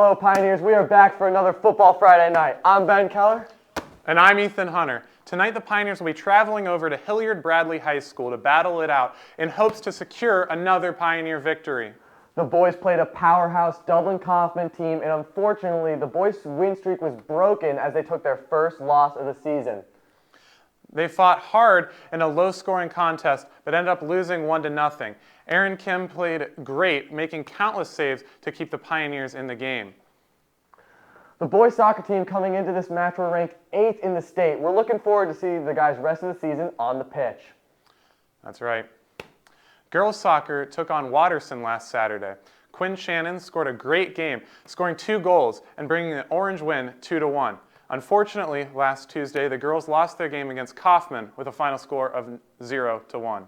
Hello, Pioneers. We are back for another Football Friday night. I'm Ben Keller. And I'm Ethan Hunter. Tonight, the Pioneers will be traveling over to Hilliard Bradley High School to battle it out in hopes to secure another Pioneer victory. The boys played a powerhouse Dublin-Kaufman team, and unfortunately, the boys' win streak was broken as they took their first loss of the season. They fought hard in a low-scoring contest, but ended up losing 1-0. Aaron Kim played great, making countless saves to keep the Pioneers in the game. The boys' soccer team coming into this match were ranked 8th in the state. We're looking forward to see the guys' rest of the season on the pitch. That's right. Girls soccer took on Watterson last Saturday. Quinn Shannon scored a great game, scoring 2 goals and bringing the Orange win 2-1. Unfortunately, last Tuesday, the girls lost their game against Kaufman with a final score of 0-1.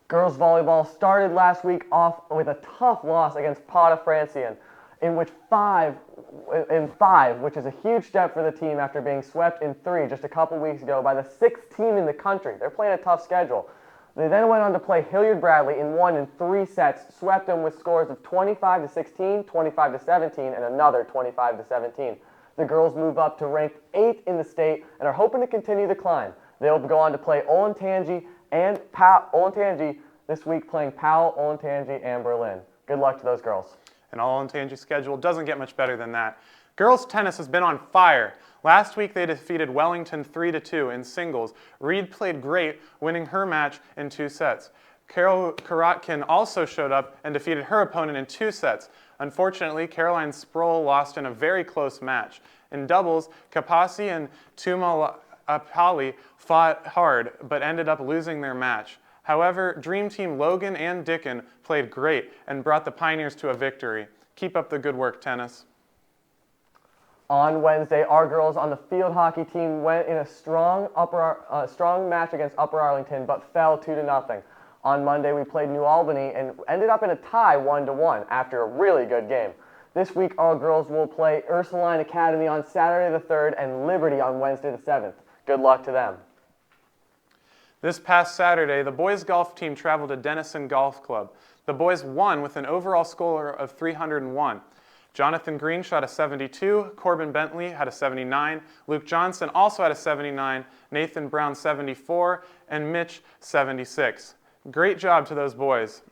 Girls volleyball started last week off with a tough loss against Pata Francian, in five, which is a huge step for the team after being swept in 3 just a couple weeks ago by the 6th team in the country. They're playing a tough schedule. They then went on to play Hilliard Bradley and won in 3 sets, swept them with scores of 25-16, 25-17, and another 25-17. The girls move up to ranked 8th in the state and are hoping to continue the climb. They'll go on to play Olentangy and Olentangy this week, playing Powell, Olentangy, and Berlin. Good luck to those girls. And Olentangy's schedule doesn't get much better than that. Girls tennis has been on fire. Last week they defeated Wellington 3-2 in singles. Reed played great, winning her match in 2 sets. Carol Karotkin also showed up and defeated her opponent in 2 sets. Unfortunately, Caroline Sproul lost in a very close match. In doubles, Kapasi and Tumalapali fought hard, but ended up losing their match. However, Dream Team Logan and Dickon played great and brought the Pioneers to a victory. Keep up the good work, tennis. On Wednesday, our girls on the field hockey team went in a strong match against Upper Arlington, but fell 2-0. On Monday, we played New Albany and ended up in a tie 1-1 after a really good game. This week, our girls will play Ursuline Academy on Saturday the 3rd and Liberty on Wednesday the 7th. Good luck to them. This past Saturday, the boys' golf team traveled to Denison Golf Club. The boys won with an overall score of 301. Jonathan Green shot a 72, Corbin Bentley had a 79, Luke Johnson also had a 79, Nathan Brown 74, and Mitch 76. Great job to those boys.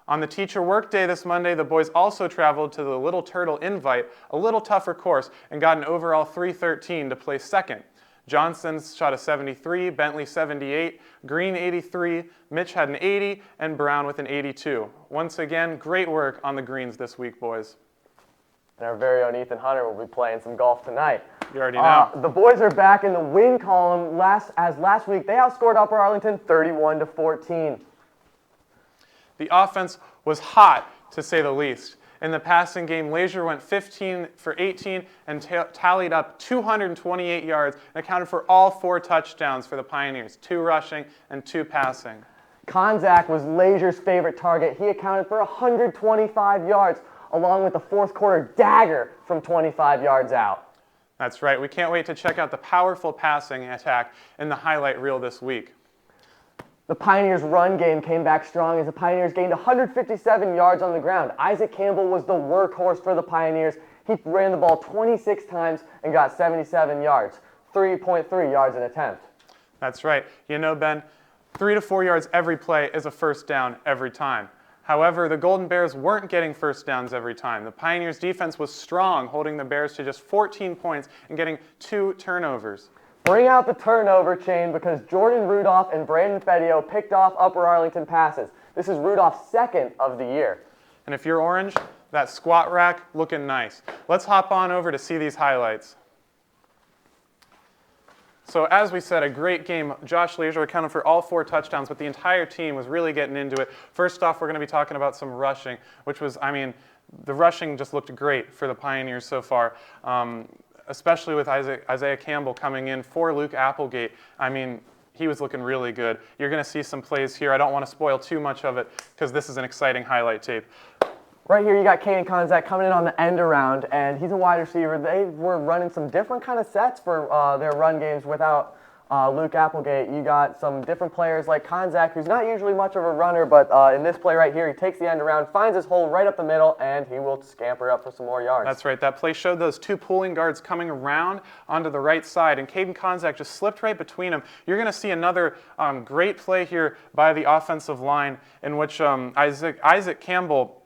On the teacher work day this Monday, the boys also traveled to the Little Turtle Invite, a little tougher course, and got an overall 313 to place second. Johnson shot a 73, Bentley 78, Green 83, Mitch had an 80, and Brown with an 82. Once again, great work on the greens this week, boys. And our very own Ethan Hunter will be playing some golf tonight. You already know. The boys are back in the win column. Last week, they outscored Upper Arlington 31-14. The offense was hot, to say the least. In the passing game, Leisure went 15 for 18 and tallied up 228 yards and accounted for all 4 touchdowns for the Pioneers, 2 rushing and 2 passing. Konzak was Leisure's favorite target. He accounted for 125 yards, along with the 4th quarter dagger from 25 yards out. That's right. We can't wait to check out the powerful passing attack in the highlight reel this week. The Pioneers' run game came back strong as the Pioneers gained 157 yards on the ground. Isaac Campbell was the workhorse for the Pioneers. He ran the ball 26 times and got 77 yards, 3.3 yards an attempt. That's right. You know, Ben, 3 to 4 yards every play is a first down every time. However, the Golden Bears weren't getting first downs every time. The Pioneers' defense was strong, holding the Bears to just 14 points and getting 2 turnovers. Bring out the turnover chain because Jordan Rudolph and Brandon Fedio picked off Upper Arlington passes. This is Rudolph's 2nd of the year. And if you're orange, that squat rack looking nice. Let's hop on over to see these highlights. So as we said, a great game. Josh Leisure accounted for all 4 touchdowns, but the entire team was really getting into it. First off, we're going to be talking about some rushing, which was, the rushing just looked great for the Pioneers so far. Especially with Isaiah Campbell coming in for Luke Applegate. He was looking really good. You're going to see some plays here. I don't want to spoil too much of it because this is an exciting highlight tape. Right here, you got Kaden Konzak coming in on the end around, and he's a wide receiver. They were running some different kind of sets for their run games without Luke Applegate, you got some different players like Konzak, who's not usually much of a runner, but in this play right here, he takes the end around, finds his hole right up the middle, and he will scamper up for some more yards. That's right. That play showed those two pulling guards coming around onto the right side, and Caden Konzak just slipped right between them. You're going to see another great play here by the offensive line in which Isaac Campbell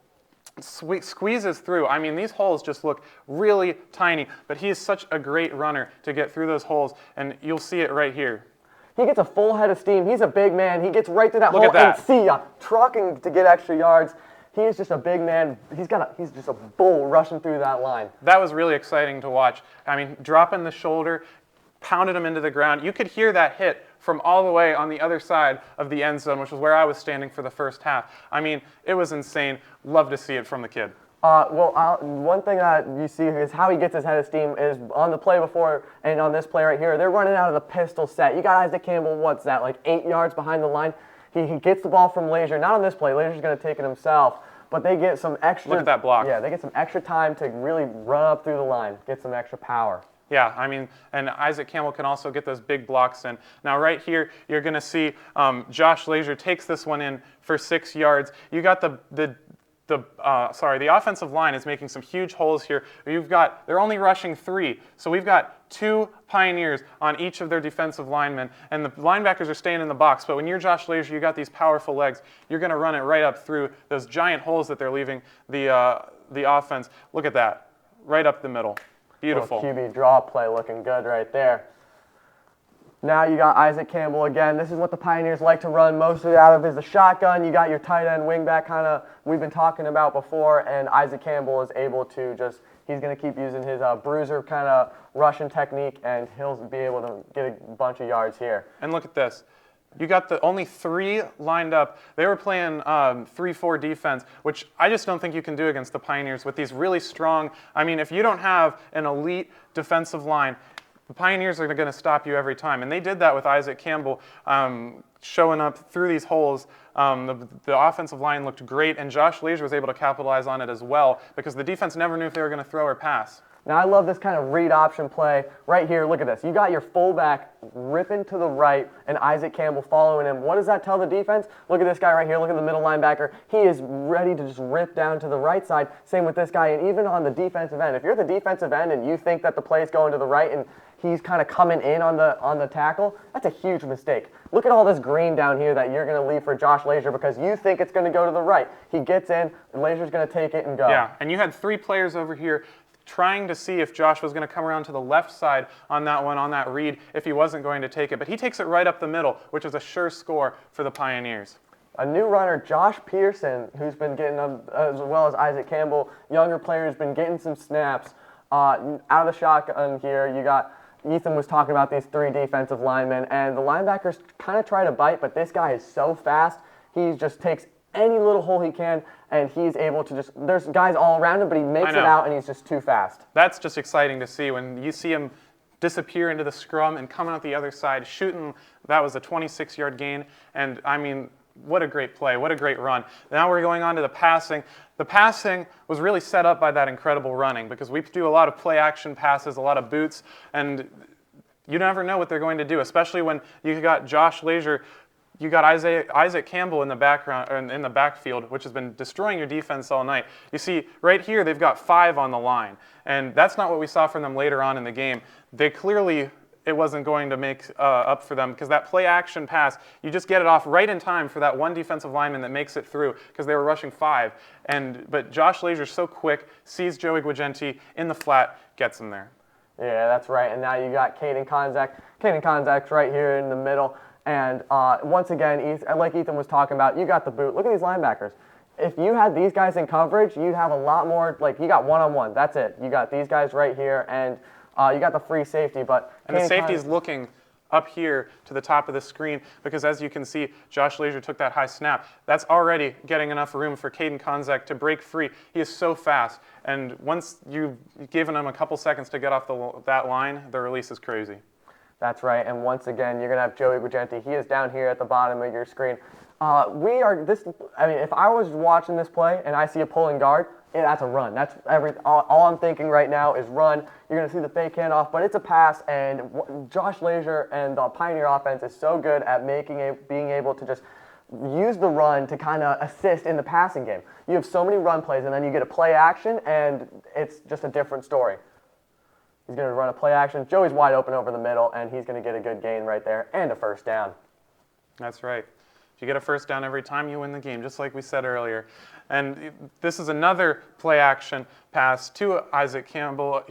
squeezes through. I mean, these holes just look really tiny, but he is such a great runner to get through those holes, and you'll see it right here. He gets a full head of steam. He's a big man. He gets right to that Look hole at that. and see ya, trucking to get extra yards. He is just a big man. He's just a bull rushing through that line. That was really exciting to watch. I mean, dropping the shoulder, pounded him into the ground. You could hear that hit from all the way on the other side of the end zone, which was where I was standing for the first half. I mean, it was insane. Love to see it from the kid. One thing that you see is how he gets his head of steam is on the play before and on this play right here. They're running out of the pistol set. You got Isaac Campbell, what's that, like 8 yards behind the line? He gets the ball from Lazier. Not on this play. Lazier's going to take it himself. But they get some extra. Look at that block. Yeah, they get some extra time to really run up through the line, get some extra power. Yeah, I mean, and Isaac Campbell can also get those big blocks in. Now, right here, you're going to see Josh Lazier takes this one in for 6 yards. You got the offensive line is making some huge holes here. They're only rushing 3, so we've got 2 Pioneers on each of their defensive linemen, and the linebackers are staying in the box. But when you're Josh Lazier, you got these powerful legs. You're going to run it right up through those giant holes that they're leaving the offense. Look at that, right up the middle. Beautiful. Little QB draw play looking good right there. Now you got Isaac Campbell again. This is what the Pioneers like to run mostly out of is the shotgun. You got your tight end wingback kind of we've been talking about before, and Isaac Campbell is able to he's going to keep using his bruiser kind of Russian technique, and he'll be able to get a bunch of yards here. And look at this. You got the only 3 lined up. They were playing 3-4 defense, which I just don't think you can do against the Pioneers with these really strong. I mean, if you don't have an elite defensive line, the Pioneers are going to stop you every time. And they did that with Isaac Campbell showing up through these holes. The offensive line looked great, and Josh Lazier was able to capitalize on it as well because the defense never knew if they were going to throw or pass. Now, I love this kind of read option play. Right here, look at this. You got your fullback ripping to the right and Isaac Campbell following him. What does that tell the defense? Look at this guy right here. Look at the middle linebacker. He is ready to just rip down to the right side. Same with this guy. And even on the defensive end, if you're the defensive end and you think that the play is going to the right and he's kind of coming in on the tackle, that's a huge mistake. Look at all this green down here that you're going to leave for Josh Lazier because you think it's going to go to the right. He gets in, and Lazier's going to take it and go. Yeah, and you had 3 players over here trying to see if Josh was going to come around to the left side on that read, if he wasn't going to take it. But he takes it right up the middle, which is a sure score for the Pioneers. A new runner, Josh Pearson, who's been getting, as well as Isaac Campbell, younger player, has been getting some snaps. Out of the shotgun here, you got Ethan was talking about these 3 defensive linemen, and the linebackers kind of try to bite, but this guy is so fast, he just takes any little hole he can, and he's able to there's guys all around him, but he makes it out, and he's just too fast. That's just exciting to see when you see him disappear into the scrum and coming out the other side, shooting. That was a 26-yard gain, and I mean, what a great play, what a great run. Now we're going on to the passing. The passing was really set up by that incredible running because we do a lot of play-action passes, a lot of boots, and you never know what they're going to do, especially when you got Josh Lazier. You got Isaac Campbell in the background, in the backfield, which has been destroying your defense all night. You see, right here, they've got 5 on the line, and that's not what we saw from them later on in the game. They clearly, it wasn't going to make up for them because that play-action pass, you just get it off right in time for that one defensive lineman that makes it through because they were rushing 5. But Josh Lazier's so quick, sees Joey Guagenti in the flat, gets him there. Yeah, that's right, and now you got Caden Konzak. Caden Konzak's right here in the middle. And once again, like Ethan was talking about, you got the boot. Look at these linebackers. If you had these guys in coverage, you'd have a lot more, like you got one-on-one. That's it. You got these guys right here, and you got the free safety. And the safety's looking up here to the top of the screen because as you can see, Josh Lazier took that high snap. That's already getting enough room for Caden Konzak to break free. He is so fast, and once you've given him a couple seconds to get off that line, the release is crazy. That's right, and once again, you're going to have Joey Guagenti. He is down here at the bottom of your screen. If I was watching this play and I see a pulling guard, that's a run. That's all I'm thinking right now is run. You're going to see the fake handoff, but it's a pass, and Josh Lazier and the Pioneer offense is so good at being able to just use the run to kind of assist in the passing game. You have so many run plays, and then you get a play action, and it's just a different story. He's going to run a play action. Joey's wide open over the middle, and he's going to get a good gain right there and a first down. That's right. If you get a first down every time, you win the game, just like we said earlier. And this is another play action pass to Isaac Campbell.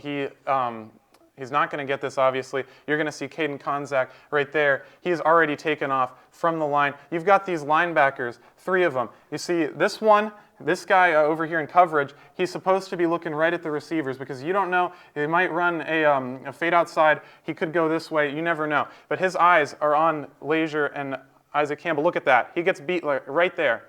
He's not going to get this, obviously. You're going to see Caden Konzak right there. He's already taken off from the line. You've got these linebackers, 3 of them. You see this one, this guy over here in coverage, he's supposed to be looking right at the receivers because you don't know. He might run a fade outside. He could go this way. You never know. But his eyes are on Lazier and Isaac Campbell. Look at that. He gets beat right there.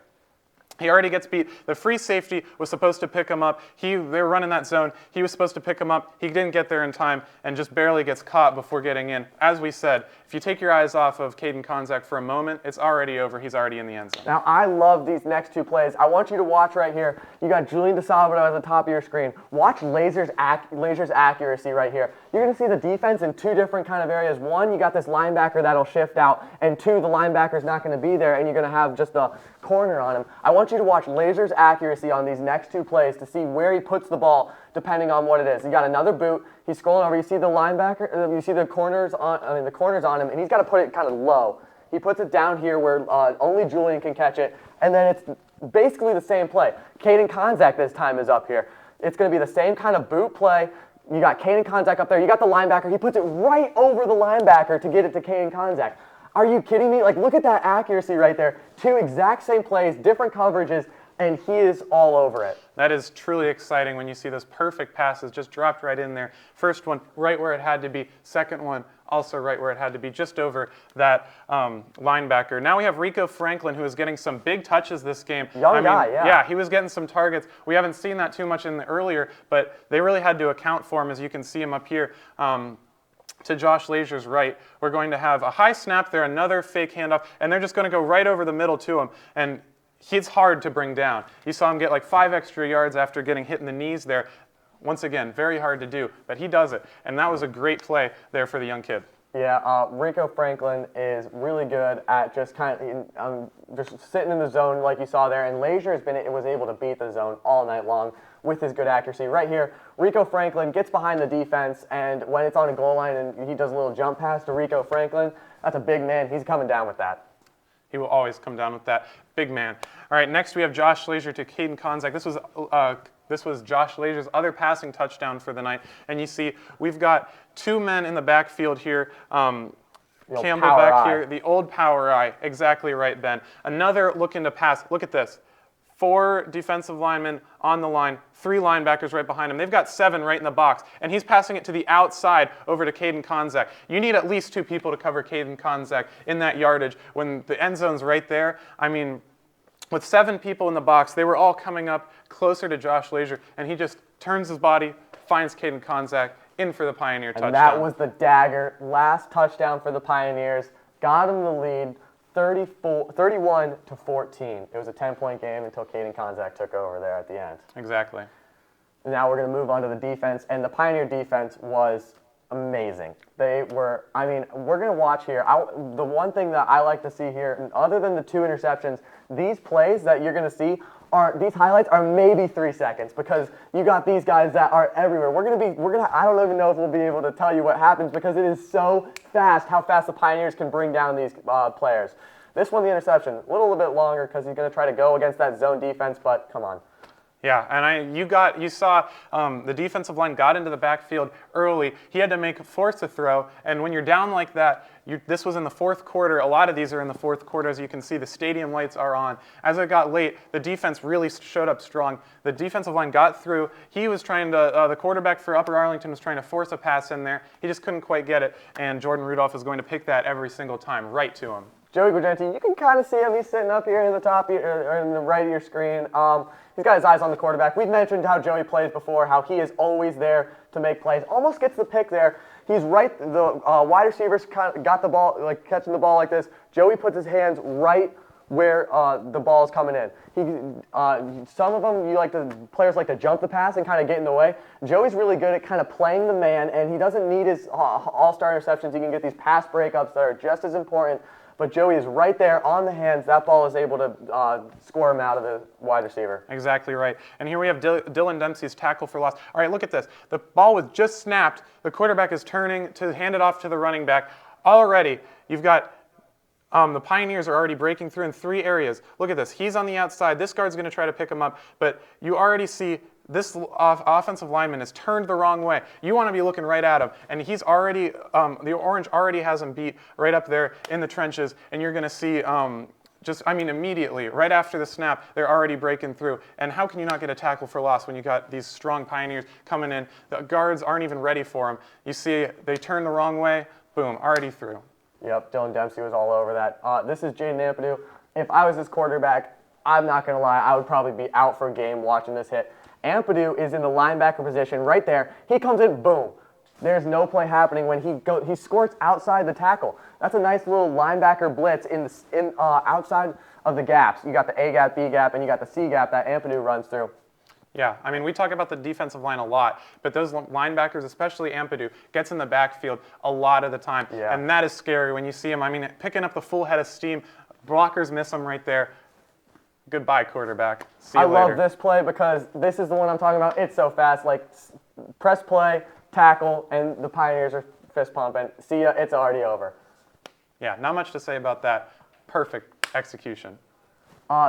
He already gets beat. The free safety was supposed to pick him up. They were running that zone. He was supposed to pick him up. He didn't get there in time and just barely gets caught before getting in. As we said, if you take your eyes off of Caden Konzak for a moment, it's already over. He's already in the end zone. Now, I love these next 2 plays. I want you to watch right here. You got Julian DeSalvado at the top of your screen. Watch Lazier's accuracy right here. You're going to see the defense in 2 different kind of areas. 1, you got this linebacker that'll shift out, and 2, the linebacker's not going to be there, and you're going to have just a corner on him. I want you to watch Lazier's accuracy on these next 2 plays to see where he puts the ball depending on what it is. You got another boot. He's scrolling over. You see the linebacker. You see the corners on him, and he's got to put it kind of low. He puts it down here where only Julian can catch it, and then it's basically the same play. Caden Konzak this time is up here. It's going to be the same kind of boot play. You got Caden Konzak up there. You got the linebacker. He puts it right over the linebacker to get it to Caden Konzak. Are you kidding me? Like, look at that accuracy right there. 2 exact same plays, different coverages, and he is all over it. That is truly exciting when you see those perfect passes just dropped right in there. First one, right where it had to be. Second one, also right where it had to be, just over that linebacker. Now we have Rico Franklin, who is getting some big touches this game. Young guy, yeah. Yeah, he was getting some targets. We haven't seen that too much in the earlier, but they really had to account for him, as you can see him up here. To Josh Lazier's right. We're going to have a high snap there, another fake handoff, and they're just going to go right over the middle to him. And he's hard to bring down. You saw him get like 5 extra yards after getting hit in the knees there. Once again, very hard to do, but he does it. And that was a great play there for the young kid. Yeah, Rico Franklin is really good at just kind of just sitting in the zone like you saw there, and Lazier was able to beat the zone all night long with his good accuracy. Right here, Rico Franklin gets behind the defense, and when it's on a goal line and he does a little jump pass to Rico Franklin, that's a big man. He's coming down with that. He will always come down with that. Big man. All right, next we have Josh Lazier to Caden Konzak. This was Josh Lazier's other passing touchdown for the night. And you see we've got 2 men in the backfield here. Campbell back here, the old power eye. Exactly right, Ben. Another looking to pass. Look at this. 4 defensive linemen on the line, 3 linebackers right behind him. They've got 7 right in the box, and he's passing it to the outside over to Caden Konzak. You need at least 2 people to cover Caden Konzak in that yardage when the end zone's right there. I mean, with 7 people in the box, they were all coming up closer to Josh Lazier, and he just turns his body, finds Caden Konzak, in for the Pioneer touchdown. And that was the dagger. Last touchdown for the Pioneers. Got him the lead. 31 to 14. It was a 10-point game until Caden Konzak took over there at the end. Exactly. Now we're going to move on to the defense, and the Pioneer defense was amazing. We're going to watch here. The one thing that I like to see here, other than the 2 interceptions, these plays that you're going to see these highlights are maybe 3 seconds because you got these guys that are everywhere. I don't even know if we'll be able to tell you what happens because it is so fast how fast the Pioneers can bring down these players. This one, the interception, a little bit longer because he's going to try to go against that zone defense, but come on. Yeah, and you saw the defensive line got into the backfield early. He had to force a throw, and when you're down like that, this was in the 4th quarter. A lot of these are in the 4th quarter. As you can see, the stadium lights are on. As it got late, the defense really showed up strong. The defensive line got through. He was trying to, the quarterback for Upper Arlington was trying to force a pass in there. He just couldn't quite get it, and Jordan Rudolph is going to pick that every single time, right to him. Joey Guargenti, you can kind of see him. He's sitting up here in the top or in the right of your screen. He's got his eyes on the quarterback. We've mentioned how Joey plays before, how he is always there to make plays. Almost gets the pick there. He's right. The wide receivers got the ball, like catching the ball like this. Joey puts his hands right where the ball is coming in. Some of them, players like to jump the pass and kind of get in the way. Joey's really good at kind of playing the man, and he doesn't need his all-star interceptions. He can get these pass breakups that are just as important. But Joey is right there on the hands. That ball is able to score him out of the wide receiver. Exactly right. And here we have Dylan Dempsey's tackle for loss. All right, look at this. The ball was just snapped. The quarterback is turning to hand it off to the running back. Already, you've got the Pioneers are already breaking through in 3 areas. Look at this. He's on the outside. This guard's going to try to pick him up. But you already see this offensive lineman is turned the wrong way. You want to be looking right at him. And he's already, the orange already has him beat right up there in the trenches. And you're going to see immediately, right after the snap, they're already breaking through. And how can you not get a tackle for loss when you got these strong Pioneers coming in? The guards aren't even ready for them. You see, they turn the wrong way, boom, already through. Yep, Dylan Dempsey was all over that. This is Jaden Ampadu. If I was his quarterback, I'm not going to lie, I would probably be out for a game watching this hit. Ampadu is in the linebacker position right there. He comes in, boom. There's no play happening when he squirts outside the tackle. That's a nice little linebacker blitz outside of the gaps. You got the A gap, B gap, and you got the C gap that Ampadu runs through. Yeah, I mean, we talk about the defensive line a lot, but those linebackers, especially Ampadu, gets in the backfield a lot of the time. Yeah. And that is scary when you see him. I mean, picking up the full head of steam, blockers miss him right there. Goodbye, quarterback. See you later. I love this play because this is the one I'm talking about. It's so fast. Like, press play, tackle, and the Pioneers are fist pumping. See ya, it's already over. Yeah, not much to say about that. Perfect execution.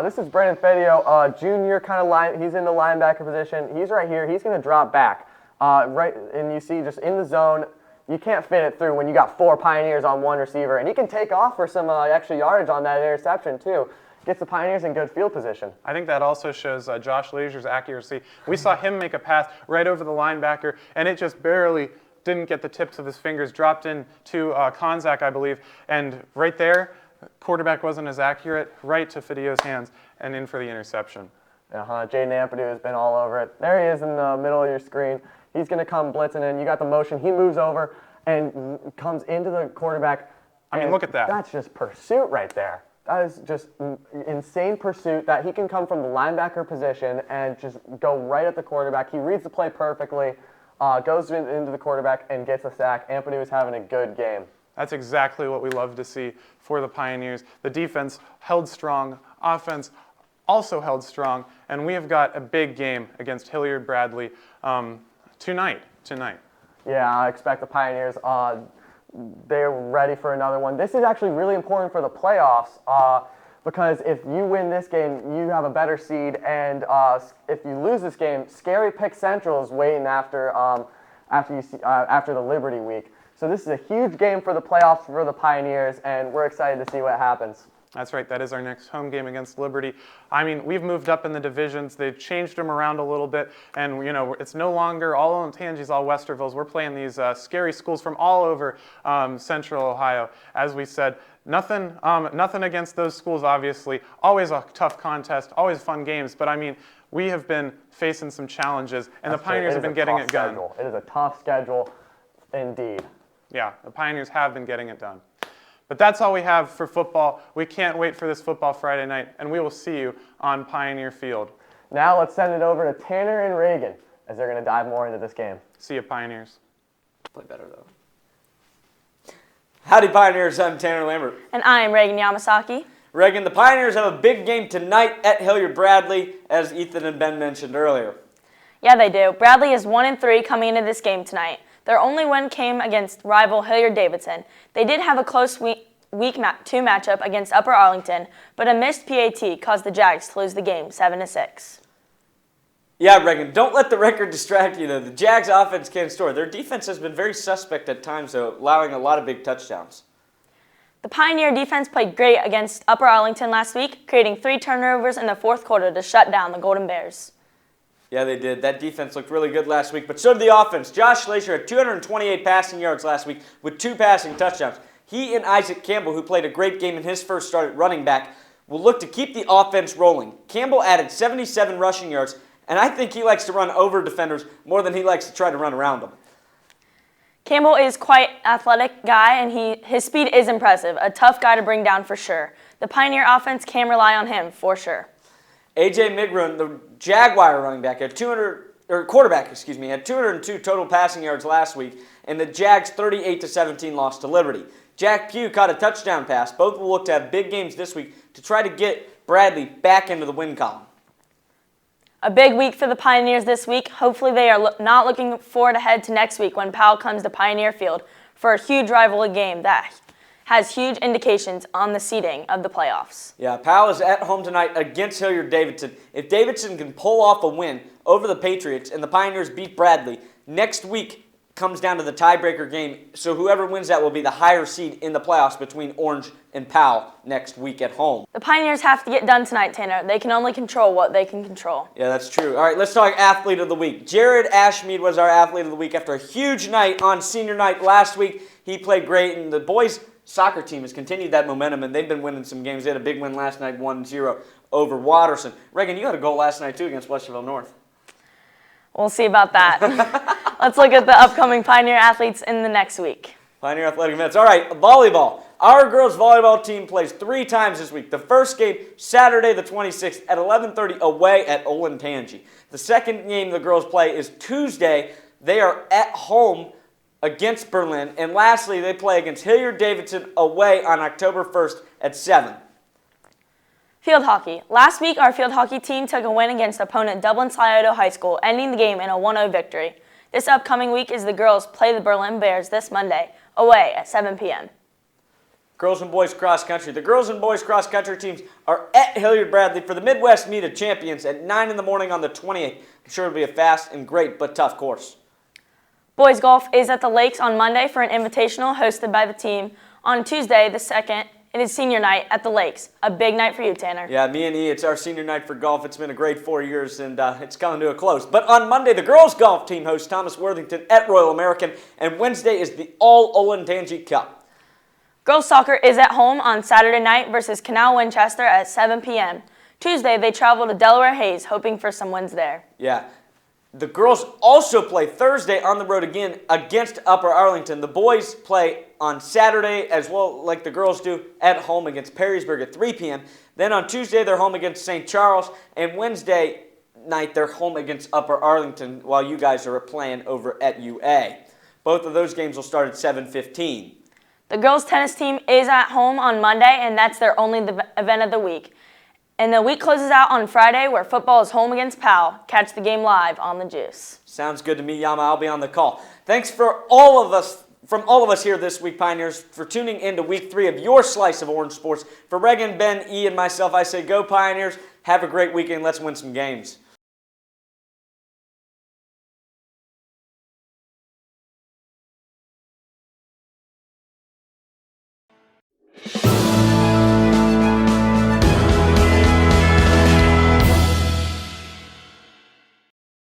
This is Brandon Fedio, junior kind of line. He's in the linebacker position. He's right here. He's going to drop back. And you see just in the zone, you can't fit it through when you got 4 Pioneers on 1 receiver. And he can take off for some extra yardage on that interception, too. Gets the Pioneers in good field position. I think that also shows Josh Lazier's accuracy. We saw him make a pass right over the linebacker, and it just barely didn't get the tips of his fingers, dropped into Konzak, I believe. And right there, quarterback wasn't as accurate, right to Fidio's hands, and in for the interception. Jaden Ampadu has been all over it. There he is in the middle of your screen. He's going to come blitzing in. You got the motion. He moves over and comes into the quarterback. I mean, look at that. That's just pursuit right there. That is just insane pursuit that he can come from the linebacker position and just go right at the quarterback. He reads the play perfectly, goes into the quarterback and gets a sack. Ampadu is having a good game. That's exactly what we love to see for the Pioneers. The defense held strong, offense also held strong, and we have got a big game against Hilliard Bradley tonight. Yeah, I expect the Pioneers, they're ready for another one. This is actually really important for the playoffs because if you win this game, you have a better seed, and if you lose this game, Scary Pick Central is waiting after the Liberty week. So this is a huge game for the playoffs for the Pioneers, and we're excited to see what happens. That's right. That is our next home game against Liberty. I mean, we've moved up in the divisions. They've changed them around a little bit, and it's no longer all Olentangy's, all Westervilles. We're playing these scary schools from all over Central Ohio. As we said, nothing against those schools. Obviously, always a tough contest, always fun games. But I mean, we have been facing some challenges, and the Pioneers have been getting it done. It is a tough schedule, indeed. Yeah, the Pioneers have been getting it done. But that's all we have for football. We can't wait for this football Friday night, and we will see you on Pioneer Field. Now let's send it over to Tanner and Reagan as they're going to dive more into this game. See you, Pioneers. Play better, though. Howdy, Pioneers. I'm Tanner Lambert. And I am Reagan Yamasaki. Reagan, the Pioneers have a big game tonight at Hilliard Bradley, as Ethan and Ben mentioned earlier. Yeah, they do. Bradley is 1-3 coming into this game tonight. Their only win came against rival Hilliard-Davidson. They did have a close week 2 matchup against Upper Arlington, but a missed PAT caused the Jags to lose the game 7-6. Yeah, Reagan, don't let the record distract you, though. The Jags' offense can't score. Their defense has been very suspect at times, though, allowing a lot of big touchdowns. The Pioneer defense played great against Upper Arlington last week, creating 3 turnovers in the fourth quarter to shut down the Golden Bears. Yeah, they did. That defense looked really good last week, but so did the offense. Josh Lazier had 228 passing yards last week with 2 passing touchdowns. He and Isaac Campbell, who played a great game in his first start at running back, will look to keep the offense rolling. Campbell added 77 rushing yards, and I think he likes to run over defenders more than he likes to try to run around them. Campbell is quite athletic guy, and his speed is impressive. A tough guy to bring down for sure. The Pioneer offense can rely on him for sure. A.J. Migrun, the Jaguar running back, had quarterback, had 202 total passing yards last week, and the Jags 38-17 loss to Liberty. Jack Pugh caught a touchdown pass. Both will look to have big games this week to try to get Bradley back into the win column. A big week for the Pioneers this week. Hopefully they are not looking forward ahead to next week when Powell comes to Pioneer Field for a huge rivalry game that has huge indications on the seeding of the playoffs. Yeah, Powell is at home tonight against Hilliard-Davidson. If Davidson can pull off a win over the Patriots and the Pioneers beat Bradley, next week comes down to the tiebreaker game. So whoever wins that will be the higher seed in the playoffs between Orange and Powell next week at home. The Pioneers have to get done tonight, Tanner. They can only control what they can control. Yeah, that's true. All right, let's talk Athlete of the Week. Jared Ashmead was our Athlete of the Week after a huge night on senior night last week. He played great, and the boys' soccer team has continued that momentum, and they've been winning some games. They had a big win last night, 1-0 over Watterson. Reagan, you had a goal last night, too, against Westerville North. We'll see about that. Let's look at the upcoming Pioneer athletes in the next week. Pioneer Athletic Events. All right, volleyball. Our girls volleyball team plays 3 times this week. The first game, Saturday the 26th at 11:30 away at Olentangy. The second game the girls play is Tuesday. They are at home against Berlin. And lastly, they play against Hilliard-Davidson away on October 1st at 7. Field hockey. Last week, our field hockey team took a win against opponent Dublin Scioto High School, ending the game in a 1-0 victory. This upcoming week is the girls play the Berlin Bears this Monday, away at 7 p.m. Girls and boys cross country. The girls and boys cross country teams are at Hilliard-Bradley for the Midwest Meet of Champions at 9 in the morning on the 28th. I'm sure it'll be a fast and great but tough course. Boys golf is at the Lakes on Monday for an invitational hosted by the team. On Tuesday, the 2nd, it is senior night at the Lakes. A big night for you, Tanner. Yeah, me and E, it's our senior night for golf. It's been a great 4 years, and it's coming to a close. But on Monday, the girls' golf team hosts Thomas Worthington at Royal American, and Wednesday is the All-Olentangy Cup. Girls soccer is at home on Saturday night versus Canal Winchester at 7 p.m. Tuesday, they travel to Delaware Hayes, hoping for some wins there. Yeah. The girls also play Thursday on the road again against Upper Arlington. The boys play on Saturday as well, like the girls do, at home against Perrysburg at 3 p.m. Then on Tuesday, they're home against St. Charles. And Wednesday night, they're home against Upper Arlington while you guys are playing over at UA. Both of those games will start at 7:15. The girls' tennis team is at home on Monday, and that's their only event of the week. And the week closes out on Friday, where football is home against Powell. Catch the game live on the Juice. Sounds good to me, Yama. I'll be on the call. Thanks from all of us here this week, Pioneers, for tuning in to Week 3 of your slice of Orange Sports. For Regan, Ben, E, and myself, I say go Pioneers. Have a great weekend. Let's win some games.